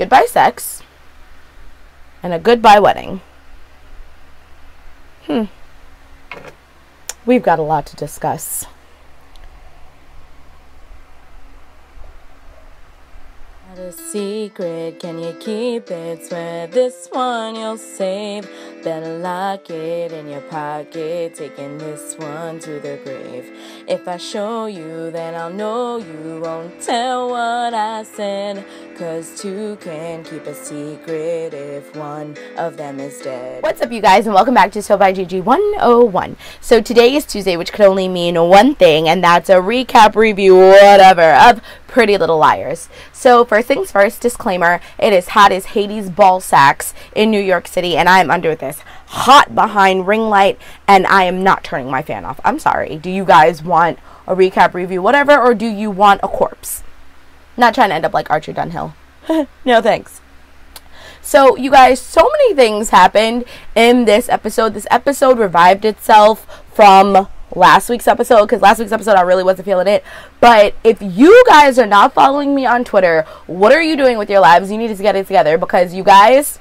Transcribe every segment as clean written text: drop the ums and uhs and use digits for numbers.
goodbye sex, and a goodbye wedding. We've got a lot to discuss. Not a secret, can you keep it? Swear this one you'll save. Better lock it in your pocket, taking this one to the grave. If I show you, then I'll know you won't tell what I said. 'Cause two can keep a secret if one of them is dead. What's up, you guys, and welcome back to So by GG 101. So today is Tuesday, which could only mean one thing, and that's a recap, review, whatever, of Pretty Little Liars. So first things first, disclaimer, it is hot as Hades ball sacks in New York City, and I am under this hot behind ring light, and I am not turning my fan off. I'm sorry. Do you guys want a recap, review, whatever, or do you want a corpse? Not trying to end up like Archer Dunhill. No thanks. So you guys, so many things happened in this episode. This episode revived itself from last week's episode, because last week's episode I really wasn't feeling it. But if you guys are not following me on Twitter, what are you doing with your lives? You need to get it together, because you guys,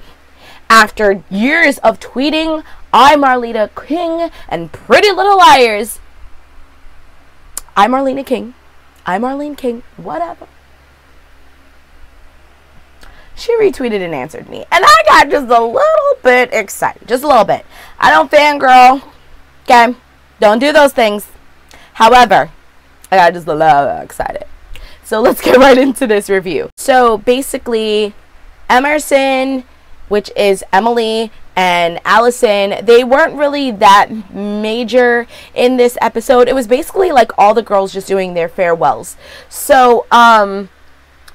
after years of tweeting I'm Marlena King and Pretty Little Liars, I'm Marlena King, I'm Marlene King, whatever, she retweeted and answered me, and I got just a little bit excited, just a little bit. I don't fangirl, okay? Don't do those things. However, I got just a little excited. So let's get right into this review. So basically, Emerson, which is Emily, and Allison, they weren't really that major in this episode. It was basically like all the girls just doing their farewells. So,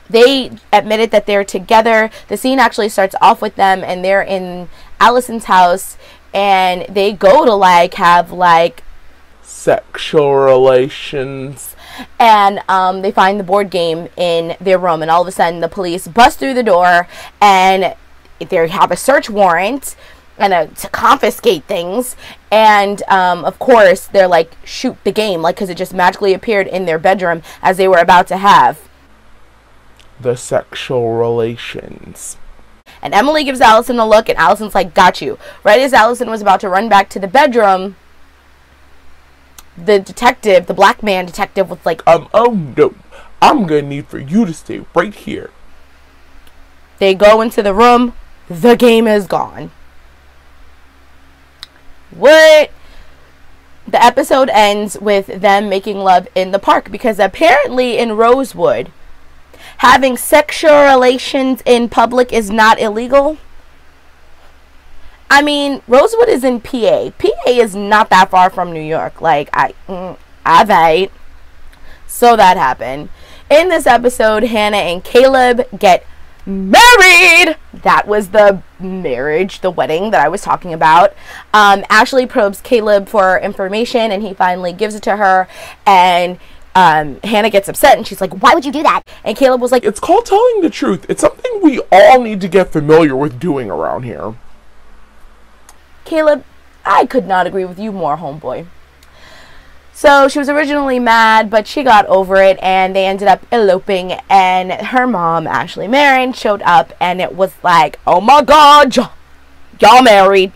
they admitted that they're together. The scene actually starts off with them, and they're in Allison's house, and they go to like have like sexual relations, and they find the board game in their room, and all of a sudden the police bust through the door, and they have a search warrant and to confiscate things, and of course they're like, shoot the game, like, because it just magically appeared in their bedroom as they were about to have the sexual relations. And Emily gives Allison a look, and Allison's like, got you. Right as Allison was about to run back to the bedroom, the detective, the black man detective, was like, oh no, I'm gonna need for you to stay right here. They go into the room, the game is gone. What? The episode ends with them making love in the park, because apparently in Rosewood, having sexual relations in public is not illegal. I mean, Rosewood is in PA. PA is not that far from New York. Like, I so that happened. In this episode, Hannah and Caleb get married. That was the marriage, the wedding that I was talking about. Ashley probes Caleb for information, and he finally gives it to her, and Hannah gets upset, and she's like, why would you do that? And Caleb was like, it's called telling the truth. It's something we all need to get familiar with doing around here. Caleb, I could not agree with you more, homeboy. So she was originally mad, but she got over it, and they ended up eloping, and her mom, Ashley Marin, showed up, and it was like, oh my god, y'all married.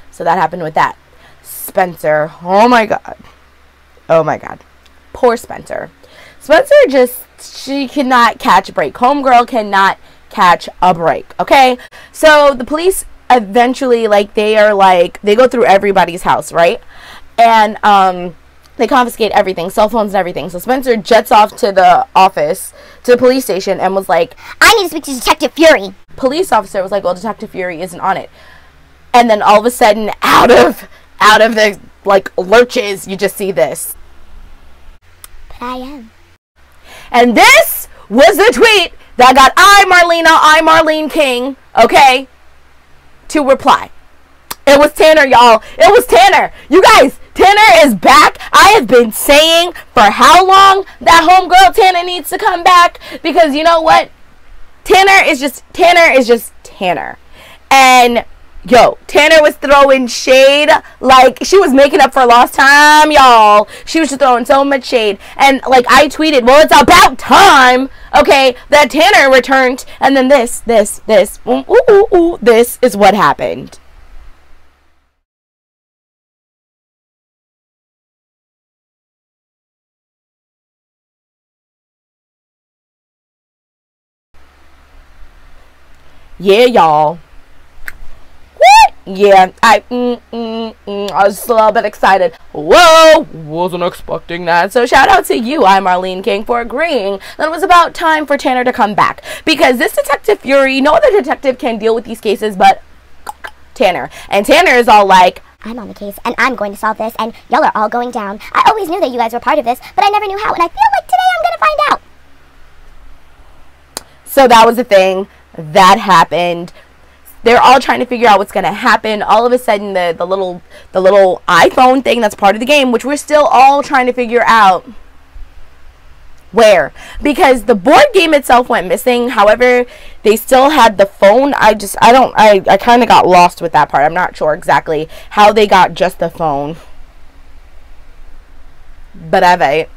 So that happened with that. Spencer, oh my god. Oh my god. Poor Spencer. Spencer she cannot catch a break. Homegirl cannot catch a break, okay? So the police eventually, like, they go through everybody's house, right? And they confiscate everything, cell phones and everything. So Spencer jets off to the office, to the police station, and was like, I need to speak to Detective Fury. Police officer was like, well, Detective Fury isn't on it. And then all of a sudden, out of the like lurches, you just see this. But I am. And this was the tweet that got I'm Marlene King, okay, to reply. It was Tanner, y'all. It was Tanner. You guys, Tanner is back. I have been saying for how long that homegirl Tanner needs to come back, because you know what? Tanner is just Tanner. And Yo, Tanner was throwing shade like she was making up for lost time, y'all. She was just throwing so much shade. And like I tweeted, well, it's about time, okay, that Tanner returned. And then this is what happened. Yeah, y'all. Yeah, I was just a little bit excited. Whoa, wasn't expecting that. So shout out to you, I'm Marlene King, for agreeing that it was about time for Tanner to come back. Because this Detective Fury, no other detective can deal with these cases but Tanner. And Tanner is all like, I'm on the case, and I'm going to solve this, and y'all are all going down. I always knew that you guys were part of this, but I never knew how, and I feel like today I'm going to find out. So that was the thing. That happened. They're all trying to figure out what's going to happen. All of a sudden, the little iPhone thing that's part of the game, which we're still all trying to figure out where. Because the board game itself went missing. However, they still had the phone. I kind of got lost with that part. I'm not sure exactly how they got just the phone. But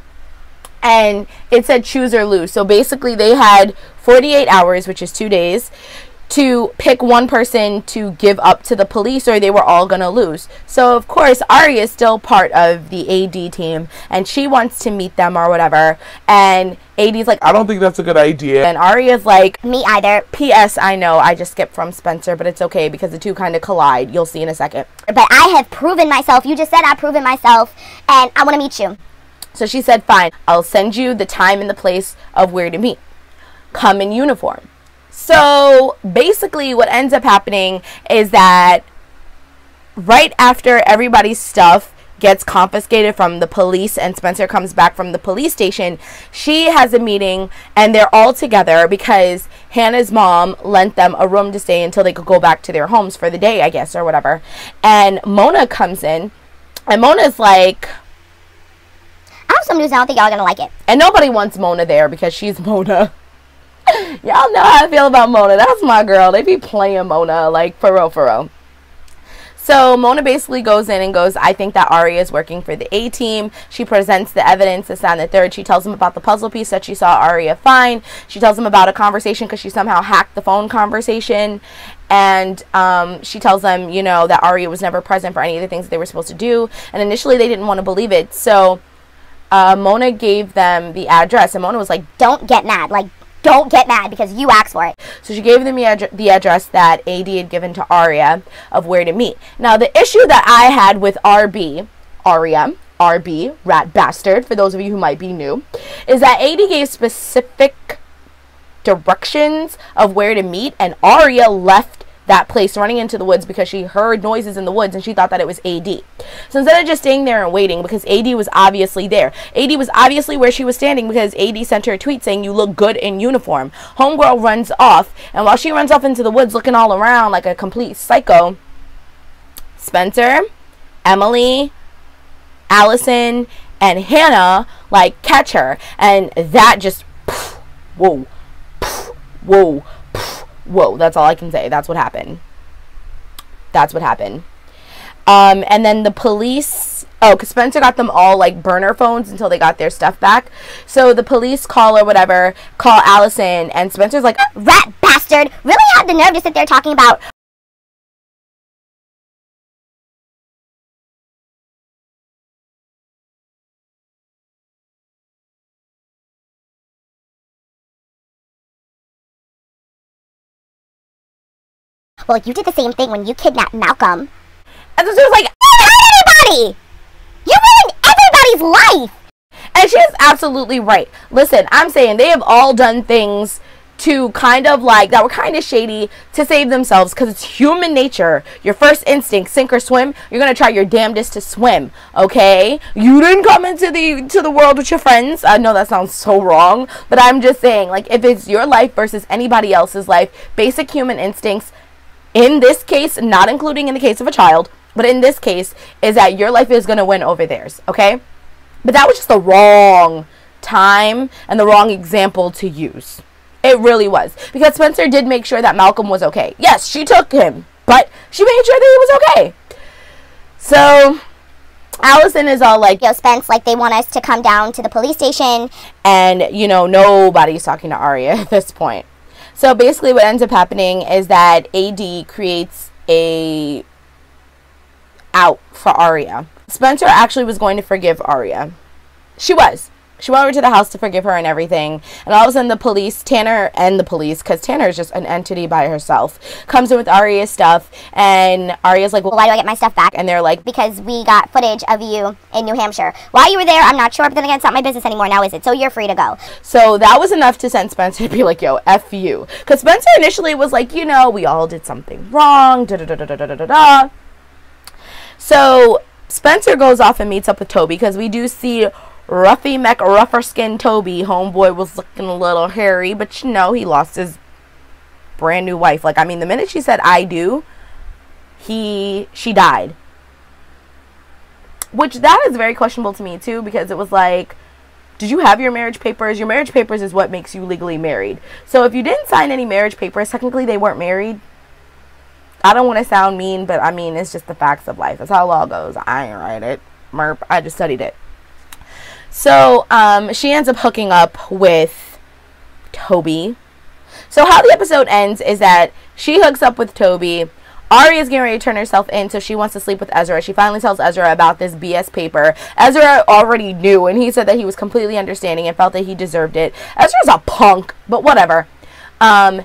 and it said choose or lose. So basically they had 48 hours, which is 2 days, to pick one person to give up to the police, or they were all gonna lose. So of course Aria is still part of the AD team, and she wants to meet them or whatever, and AD's like, I don't think that's a good idea. And Aria's like, me either. P.S. I know I just skipped from Spencer, but it's okay because the two kind of collide. You'll see in a second. But I have proven myself. You just said I've proven myself, and I want to meet you. So she said, fine, I'll send you the time and the place of where to meet. Come in uniform. So basically what ends up happening is that right after everybody's stuff gets confiscated from the police and Spencer comes back from the police station, she has a meeting and they're all together because Hannah's mom lent them a room to stay until they could go back to their homes for the day, I guess, or whatever. And Mona comes in and Mona's like, I have some news. I don't think y'all are gonna like it. And nobody wants Mona there because she's Mona. Y'all know how I feel about Mona. That's my girl. They be playing Mona, like, for real, for real. So Mona basically goes in and goes, I think that Aria is working for the A-team. She presents the evidence, this, that, and the third. She tells them about the puzzle piece that she saw Aria find. She tells them about a conversation because she somehow hacked the phone conversation. And she tells them, you know, that Aria was never present for any of the things that they were supposed to do. And initially they didn't want to believe it. So Mona gave them the address. And Mona was like, don't get mad. Like, don't get mad because you asked for it. So she gave them the address that AD had given to Aria of where to meet. Now, the issue that I had with Aria, rat bastard, for those of you who might be new, is that AD gave specific directions of where to meet, and Aria left that place running into the woods because she heard noises in the woods and she thought that it was AD. So instead of just staying there and waiting, because AD was obviously there, AD was obviously where she was standing because AD sent her a tweet saying you look good in uniform. Homegirl runs off, and while she runs off into the woods looking all around like a complete psycho, Spencer, Emily, Allison, and Hannah like catch her, and that just whoa, whoa, whoa, that's all I can say. That's what happened. That's what happened. And then the police, because Spencer got them all like burner phones until they got their stuff back. So the police call Allison, and Spencer's like, rat bastard, really had the nerve to sit there talking about well, you did the same thing when you kidnapped Malcolm. And so she was like, you hurt everybody! You ruined everybody's life! and she is absolutely right. Listen, I'm saying they have all done things to kind of like, that were kind of shady to save themselves because it's human nature. Your first instinct, sink or swim, you're going to try your damnedest to swim, okay? You didn't come into the world with your friends. I know that sounds so wrong, but I'm just saying, like, if it's your life versus anybody else's life, basic human instincts, in this case, not including in the case of a child, but in this case, is that your life is going to win over theirs, okay? But that was just the wrong time and the wrong example to use. It really was. Because Spencer did make sure that Malcolm was okay. Yes, she took him, but she made sure that he was okay. So Allison is all like, yo, Spence, like, they want us to come down to the police station. And, you know, nobody's talking to Aria at this point. So basically what ends up happening is that AD creates a out for Aria. Spencer actually was going to forgive Aria. She went over to the house to forgive her and everything. And all of a sudden the police, because Tanner is just an entity by herself, comes in with Aria's stuff. And Aria's like, well, why do I get my stuff back? And they're like, because we got footage of you in New Hampshire. Why you were there, I'm not sure, but then again, it's not my business anymore now, is it? So you're free to go. So that was enough to send Spencer to be like, yo, F you. Because Spencer initially was like, you know, we all did something wrong, da-da-da-da-da-da-da. So Spencer goes off and meets up with Toby, because we do see Roughy rougher skin Toby. Homeboy was looking a little hairy, but you know, he lost his brand new wife. Like, I mean, the minute she said I do, she died. Which that is very questionable to me too, because it was like, did you have your marriage papers? Your marriage papers is what makes you legally married. So if you didn't sign any marriage papers, technically they weren't married. I don't want to sound mean, but I mean, it's just the facts of life. That's how law goes. I ain't write it. Merp. I just studied it. So, she ends up hooking up with Toby. So how the episode ends is that she hooks up with Toby. Aria's getting ready to turn herself in, so she wants to sleep with Ezra. She finally tells Ezra about this BS paper. Ezra already knew, and he said that he was completely understanding and felt that he deserved it. Ezra's a punk, but whatever. Emmyson,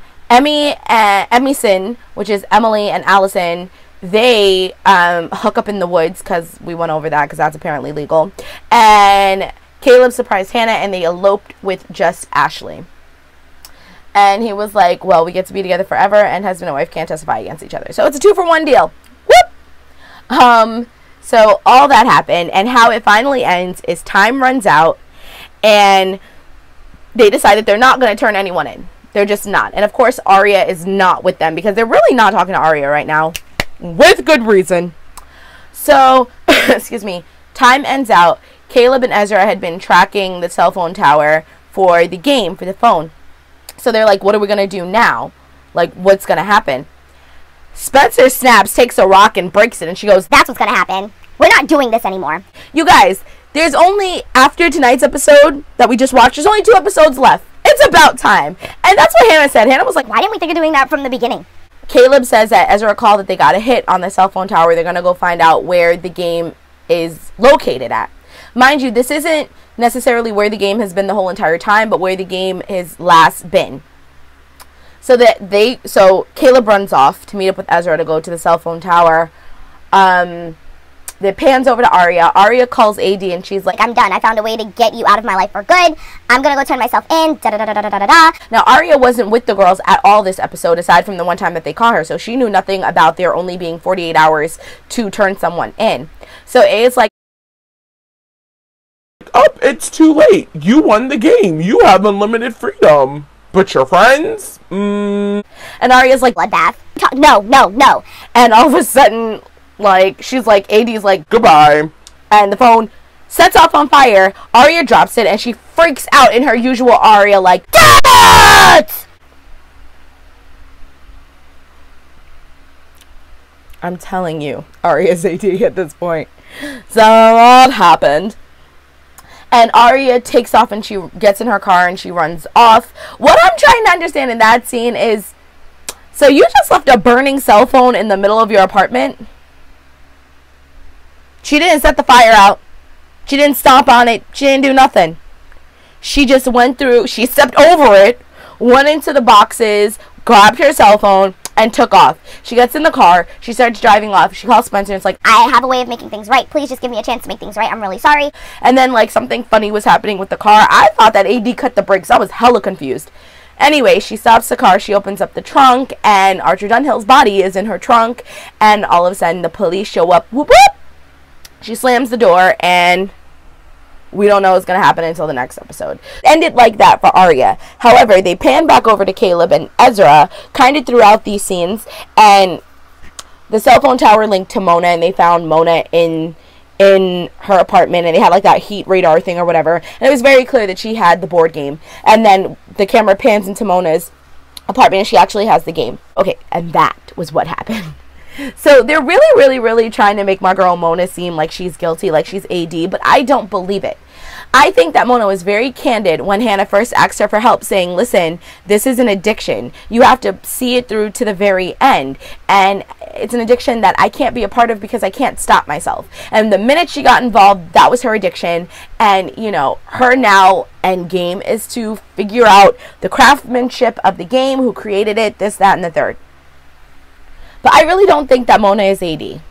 which is Emily and Allison, they hook up in the woods, because we went over that, because that's apparently legal. And Caleb surprised Hannah, and they eloped with just Ashley. And he was like, well, we get to be together forever, and husband and wife can't testify against each other. So it's a 2-for-1 deal. Whoop! So all that happened, and how it finally ends is time runs out, and they decide that they're not going to turn anyone in. They're just not. And of course, Aria is not with them, because they're really not talking to Aria right now. With good reason. So, excuse me, time ends out. Caleb and Ezra had been tracking the cell phone tower for the game, for the phone. So they're like, what are we going to do now? Like, what's going to happen? Spencer snaps, takes a rock, and breaks it. And she goes, that's what's going to happen. We're not doing this anymore. You guys, there's only, after tonight's episode that we just watched, there's only 2 episodes left. It's about time. And that's what Hannah said. Hannah was like, why didn't we think of doing that from the beginning? Caleb says that Ezra called that they got a hit on the cell phone tower. They're going to go find out where the game is located at. Mind you, this isn't necessarily where the game has been the whole entire time, but where the game has last been. So Caleb runs off to meet up with Ezra to go to the cell phone tower. It pans over to Aria. Aria calls AD and she's like, I'm done. I found a way to get you out of my life for good. I'm going to go turn myself in. Da-da-da-da-da-da-da. Now, Aria wasn't with the girls at all this episode, aside from the one time that they caught her. So she knew nothing about there only being 48 hours to turn someone in. So it's like, up, it's too late. You won the game. You have unlimited freedom. But your friends? And Aria's like, bloodbath. No, no, no. And all of a sudden, like, she's like, AD's like, goodbye. And the phone sets off on fire. Aria drops it, and she freaks out in her usual Aria, like, damn it! I'm telling you, Aria's AD at this point. So what happened? And Aria takes off and she gets in her car and she runs off. What I'm trying to understand in that scene is, so you just left a burning cell phone in the middle of your apartment? She didn't set the fire out. She didn't stomp on it. She didn't do nothing. She just went through, she stepped over it, went into the boxes, grabbed her cell phone, and took off. She gets in the car. She starts driving off. She calls Spencer and it's like, I have a way of making things right. Please just give me a chance to make things right. I'm really sorry. And then, like, something funny was happening with the car. I thought that AD cut the brakes. I was hella confused. Anyway, she stops the car. She opens up the trunk, and Archer Dunhill's body is in her trunk. And all of a sudden, the police show up. Whoop, whoop! She slams the door, and we don't know what's going to happen until the next episode. Ended like that for Aria. However, they pan back over to Caleb and Ezra kind of throughout these scenes, and the cell phone tower linked to Mona, and they found Mona in her apartment, and they had like that heat radar thing or whatever, and it was very clear that she had the board game. And then the camera pans into Mona's apartment, and she actually has the game. Okay, and that was what happened. So they're really trying to make my girl Mona seem like she's guilty, like she's AD, but I don't believe it. I think that Mona was very candid when Hannah first asked her for help, saying, listen, this is an addiction. You have to see it through to the very end. And it's an addiction that I can't be a part of because I can't stop myself. And the minute she got involved, that was her addiction. And, you know, her now end game is to figure out the craftsmanship of the game, who created it, this, that, and the third. But I really don't think that Mona is AD.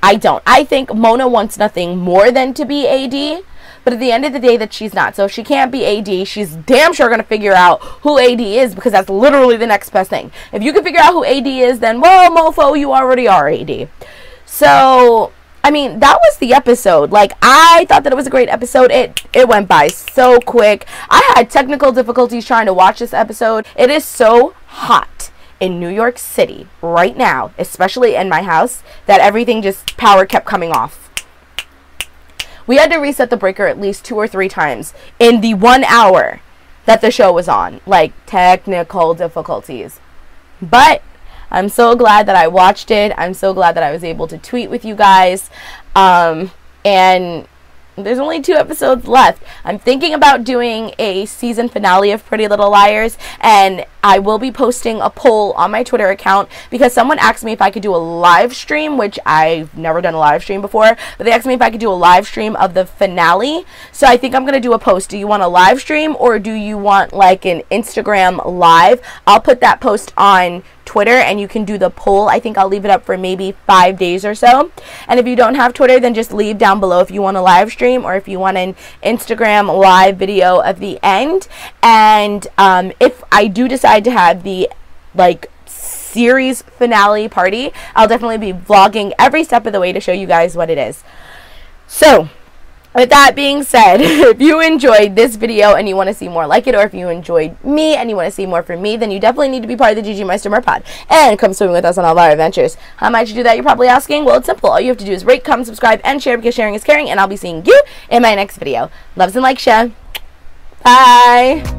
I don't. I think Mona wants nothing more than to be AD. But at the end of the day, that she's not. So if she can't be AD, she's damn sure going to figure out who AD is, because that's literally the next best thing. If you can figure out who AD is, then, well, mofo, you already are AD. So, I mean, that was the episode. Like, I thought that it was a great episode. It went by so quick. I had technical difficulties trying to watch this episode. It is so hot in New York City right now, especially in my house, that everything just, power kept coming off. We had to reset the breaker at least 2 or 3 times in the 1 hour that the show was on. Like, technical difficulties. But I'm so glad that I watched it. I'm so glad that I was able to tweet with you guys. And there's only 2 episodes left. I'm thinking about doing a season finale of Pretty Little Liars, and I will be posting a poll on my Twitter account, because someone asked me if I could do a live stream, which I've never done a live stream before, but they asked me if I could do a live stream of the finale. So I think I'm going to do a post. Do you want a live stream, or do you want like an Instagram live? I'll put that post on Twitter, and you can do the poll. I think I'll leave it up for maybe 5 days or so. And if you don't have Twitter, then just leave down below if you want a live stream, or if you want an Instagram live video of the end. And if I do decide to have the like series finale party, I'll definitely be vlogging every step of the way to show you guys what it is. So with that being said, if you enjoyed this video and you want to see more like it, or if you enjoyed me and you want to see more from me, then you definitely need to be part of the GG Meister Mer Pod and come swimming with us on all of our adventures. How might you do that, you're probably asking? Well, it's simple. All you have to do is rate, comment, subscribe, and share, because sharing is caring, and I'll be seeing you in my next video. Loves and likes ya. Bye!